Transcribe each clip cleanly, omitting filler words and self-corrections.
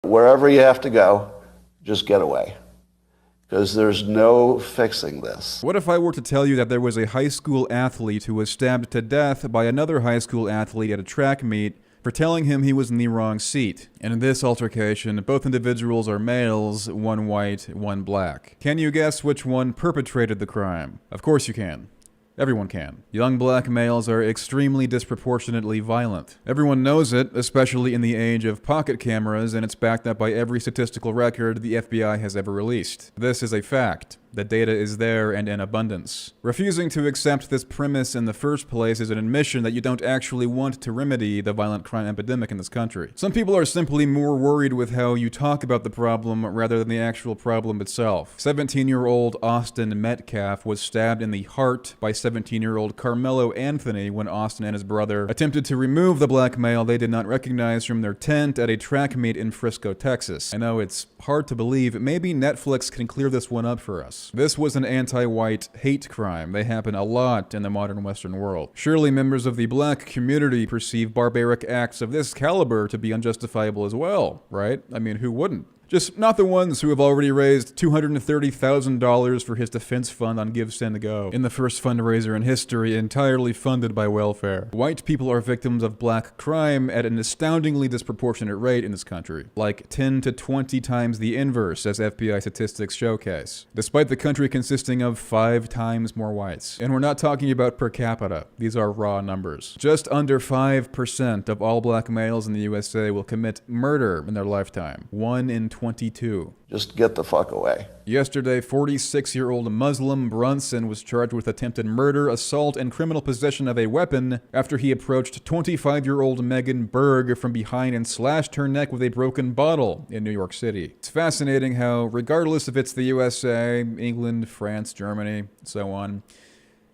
Wherever you have to go, just get away. Because there's no fixing this. What if I were to tell you that there was a high school athlete who was stabbed to death by another high school athlete at a track meet for telling him he was in the wrong seat? And in this altercation, both individuals are males, one white, one black. Can you guess which one perpetrated the crime? Of course you can. Everyone can. Young black males are extremely disproportionately violent. Everyone knows it, especially in the age of pocket cameras, and it's backed up by every statistical record the FBI has ever released. This is a fact. The data is there and in abundance. Refusing to accept this premise in the first place is an admission that you don't actually want to remedy the violent crime epidemic in this country. Some people are simply more worried with how you talk about the problem rather than the actual problem itself. 17-year-old Austin Metcalf was stabbed in the heart by 17-year-old Carmelo Anthony when Austin and his brother attempted to remove the black male they did not recognize from their tent at a track meet in Frisco, Texas. I know it's hard to believe. Maybe Netflix can clear this one up for us. This was an anti-white hate crime. They happen a lot in the modern Western world. Surely members of the black community perceive barbaric acts of this caliber to be unjustifiable as well, right? I mean, who wouldn't? Just not the ones who have already raised $230,000 for his defense fund on GiveSendGo, in the first fundraiser in history entirely funded by welfare. White people are victims of black crime at an astoundingly disproportionate rate in this country, like 10 to 20 times the inverse, as FBI statistics showcase, despite the country consisting of 5 times more whites. And we're not talking about per capita. These are raw numbers. Just under 5% of all black males in the USA will commit murder in their lifetime. 1 in 22. Just get the fuck away. Yesterday, 46-year-old Muslim Brunson was charged with attempted murder, assault, and criminal possession of a weapon after he approached 25-year-old Megan Berg from behind and slashed her neck with a broken bottle in New York City. It's fascinating how, regardless if it's the USA, England, France, Germany, so on,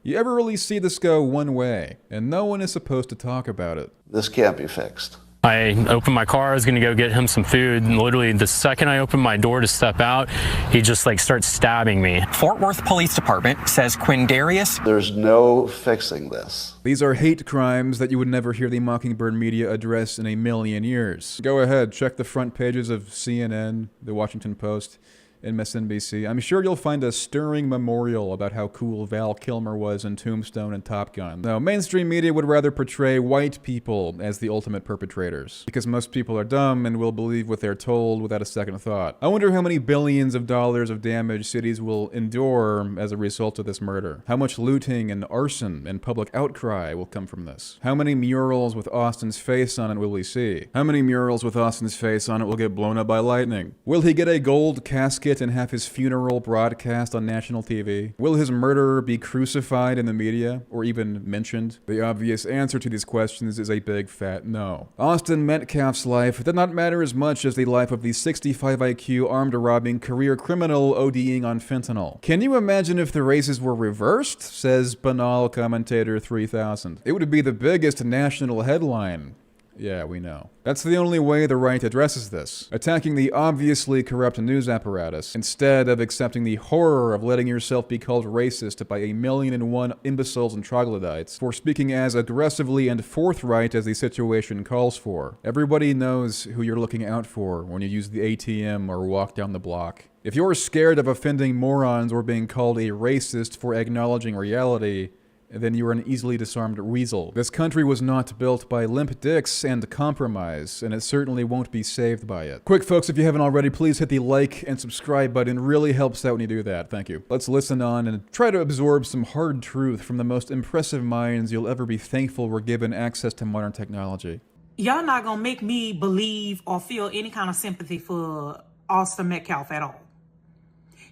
you ever really see this go one way, and no one is supposed to talk about it. This can't be fixed. I opened my car, I was gonna go get him some food, and literally the second I opened my door to step out, he just like starts stabbing me. Fort Worth Police Department says Quindarius. There's no fixing this. These are hate crimes that you would never hear the Mockingbird media address in a million years. Go ahead, check the front pages of CNN, The Washington Post, MSNBC. I'm sure you'll find a stirring memorial about how cool Val Kilmer was in Tombstone and Top Gun. Now, mainstream media would rather portray white people as the ultimate perpetrators, because most people are dumb and will believe what they're told without a second thought. I wonder how many billions of dollars of damage cities will endure as a result of this murder. How much looting and arson and public outcry will come from this? How many murals with Austin's face on it will we see? How many murals with Austin's face on it will get blown up by lightning? Will he get a gold casket and have his funeral broadcast on national TV? Will his murderer be crucified in the media, or even mentioned? The obvious answer to these questions is a big fat no. Austin Metcalf's life did not matter as much as the life of the 65 IQ armed-robbing career criminal ODing on fentanyl. Can you imagine if the races were reversed? Says banal commentator 3000. It would be the biggest national headline. Yeah, we know. That's the only way the right addresses this. Attacking the obviously corrupt news apparatus, instead of accepting the horror of letting yourself be called racist by 1,000,001 imbeciles and troglodytes for speaking as aggressively and forthright as the situation calls for. Everybody knows who you're looking out for when you use the ATM or walk down the block. If you're scared of offending morons or being called a racist for acknowledging reality, then you are an easily disarmed weasel. This country was not built by limp dicks and compromise, and it certainly won't be saved by it. Quick folks, if you haven't already, please hit the like and subscribe button. It really helps out when you do that. Thank you. Let's listen on and try to absorb some hard truth from the most impressive minds you'll ever be thankful were given access to modern technology. Y'all not gonna make me believe or feel any kind of sympathy for Austin Metcalf at all.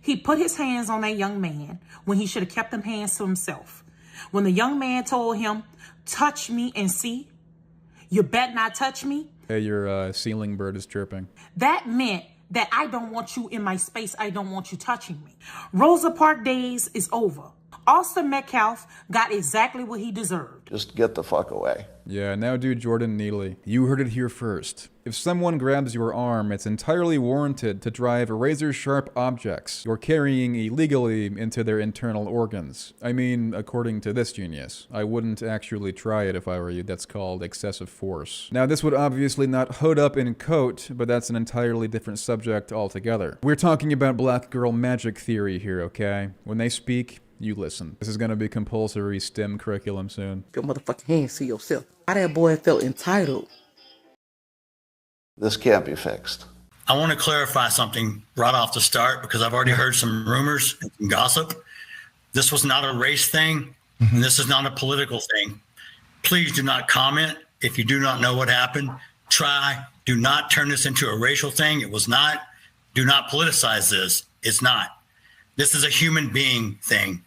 He put his hands on that young man when he should have kept them hands to himself. When the young man told him, touch me and see, you bet not touch me. Hey, your ceiling bird is chirping. That meant that I don't want you in my space. I don't want you touching me. Rosa Parks days is over. Austin Metcalf got exactly what he deserved. Just get the fuck away. Yeah, now do Jordan Neely. You heard it here first. If someone grabs your arm, it's entirely warranted to drive razor-sharp objects you're carrying illegally into their internal organs. I mean, according to this genius. I wouldn't actually try it if I were you. That's called excessive force. Now, this would obviously not hood up in coat, but that's an entirely different subject altogether. We're talking about black girl magic theory here, okay? When they speak, you listen. This is gonna be compulsory STEM curriculum soon. Your motherfucking hands to yourself. Why that boy felt entitled? This can't be fixed. I want to clarify something right off the start because I've already heard some rumors and some gossip. This was not a race thing, and this is not a political thing. Please do not comment if you do not know what happened. Do not turn this into a racial thing. It was not. Do not politicize this. It's not. This is a human being thing.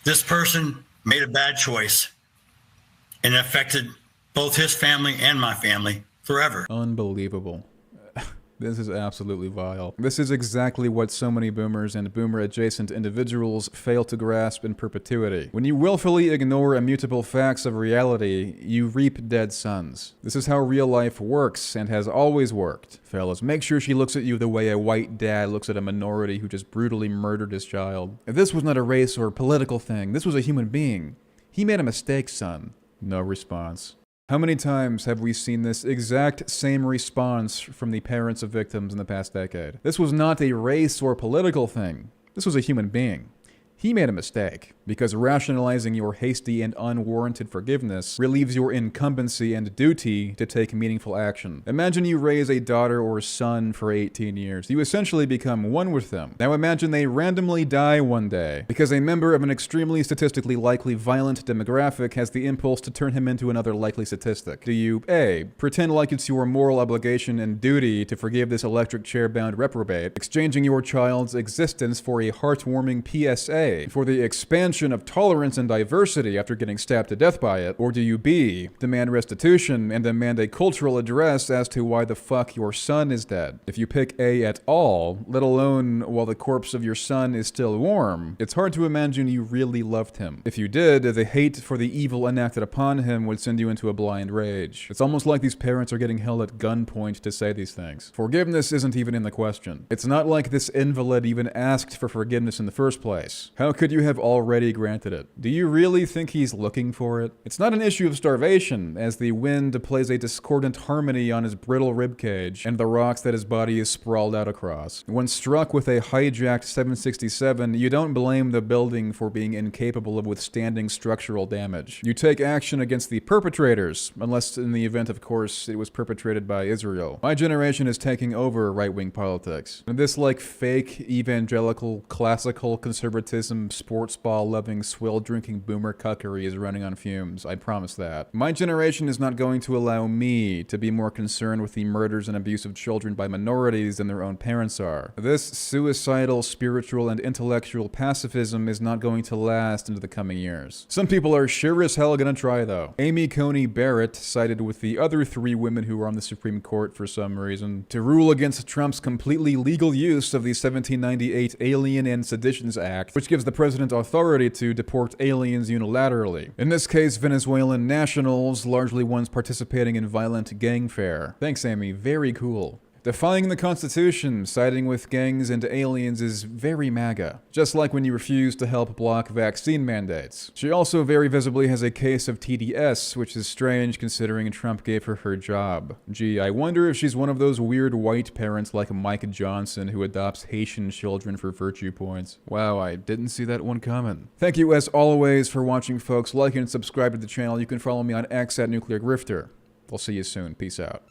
This person made a bad choice, and it affected both his family and my family forever. Unbelievable. This is absolutely vile. This is exactly what so many boomers and boomer-adjacent individuals fail to grasp in perpetuity. When you willfully ignore immutable facts of reality, you reap dead sons. This is how real life works and has always worked. Fellas, make sure she looks at you the way a white dad looks at a minority who just brutally murdered his child. If this was not a race or political thing, this was a human being. He made a mistake, son. No response. How many times have we seen this exact same response from the parents of victims in the past decade? This was not a race or political thing. This was a human being. He made a mistake, because rationalizing your hasty and unwarranted forgiveness relieves your incumbency and duty to take meaningful action. Imagine you raise a daughter or son for 18 years. You essentially become one with them. Now imagine they randomly die one day, because a member of an extremely statistically likely violent demographic has the impulse to turn him into another likely statistic. Do you, A, pretend like it's your moral obligation and duty to forgive this electric chair-bound reprobate, exchanging your child's existence for a heartwarming PSA for the expansion of tolerance and diversity after getting stabbed to death by it? Or do you, B, demand restitution and demand a cultural address as to why the fuck your son is dead? If you pick A at all, let alone while the corpse of your son is still warm, it's hard to imagine you really loved him. If you did, the hate for the evil enacted upon him would send you into a blind rage. It's almost like these parents are getting held at gunpoint to say these things. Forgiveness isn't even in the question. It's not like this invalid even asked for forgiveness in the first place. How could you have already granted it? Do you really think he's looking for it? It's not an issue of starvation, as the wind plays a discordant harmony on his brittle ribcage and the rocks that his body is sprawled out across. When struck with a hijacked 767, you don't blame the building for being incapable of withstanding structural damage. You take action against the perpetrators, unless in the event, of course, it was perpetrated by Israel. My generation is taking over right-wing politics. And this, like, fake, evangelical, classical conservatism, sports ball-loving, swill-drinking boomer cuckery is running on fumes. I promise that. My generation is not going to allow me to be more concerned with the murders and abuse of children by minorities than their own parents are. This suicidal, spiritual, and intellectual pacifism is not going to last into the coming years. Some people are sure as hell gonna try, though. Amy Coney Barrett sided with the other 3 women who were on the Supreme Court for some reason to rule against Trump's completely legal use of the 1798 Alien and Seditions Act, which gives the president authority to deport aliens unilaterally. In this case, Venezuelan nationals, largely ones participating in violent gang fare. Thanks, Amy. Very cool. Defying the Constitution, siding with gangs and aliens is very MAGA, just like when you refuse to help block vaccine mandates. She also very visibly has a case of TDS, which is strange considering Trump gave her her job. Gee, I wonder if she's one of those weird white parents like Mike Johnson who adopts Haitian children for virtue points. Wow, I didn't see that one coming. Thank you as always for watching, folks. Like and subscribe to the channel. You can follow me on X at Nuclear Grifter. I'll see you soon. Peace out.